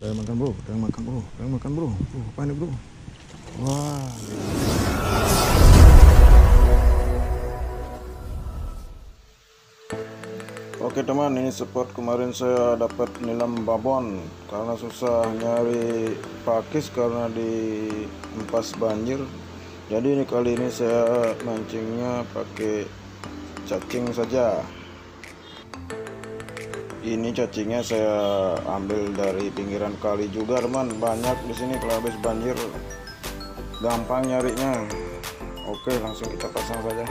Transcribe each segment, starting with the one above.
Udah makan bro, udah makan bro, udah makan bro. Apa ini bro? Wah. Oke teman, ini spot kemarin saya dapat nilam babon karena susah nyari pakis karena di empas banjir. Jadi ini kali ini saya mancingnya pakai cacing saja. Ini cacingnya saya ambil dari pinggiran kali juga teman, banyak di sini. Kalau habis banjir gampang nyarinya. Oke, langsung kita pasang saja.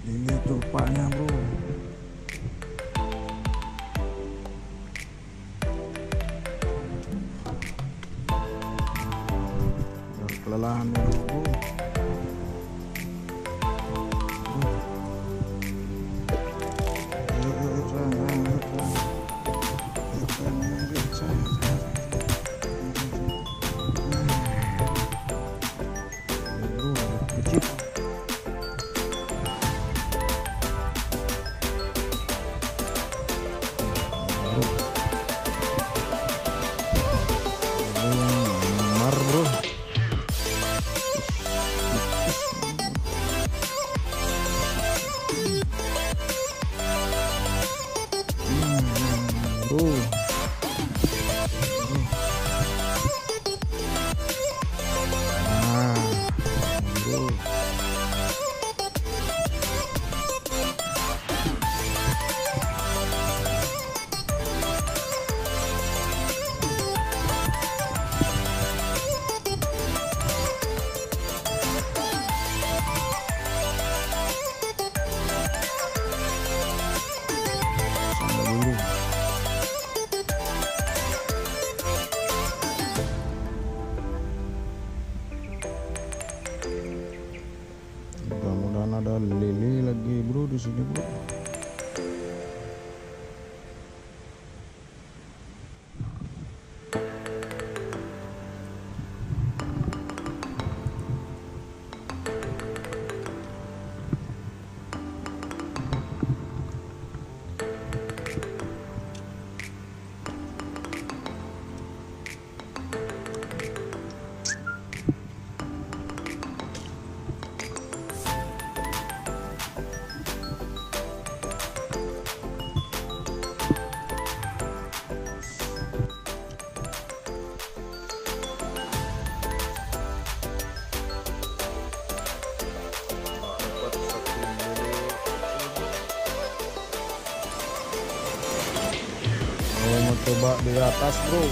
Ini rupanya bro. Kelelahan bro. Mudah-mudahan ada lele lagi bro di sini bro. Kalau mau coba di atas bro,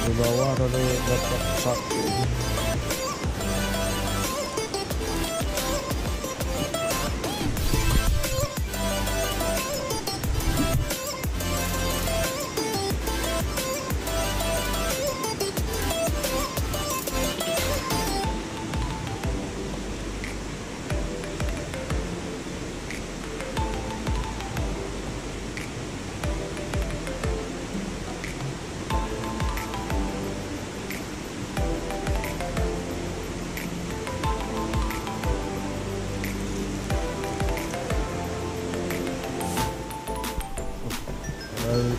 di bawah ada dapat satu.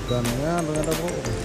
Ikannya ternyata bro.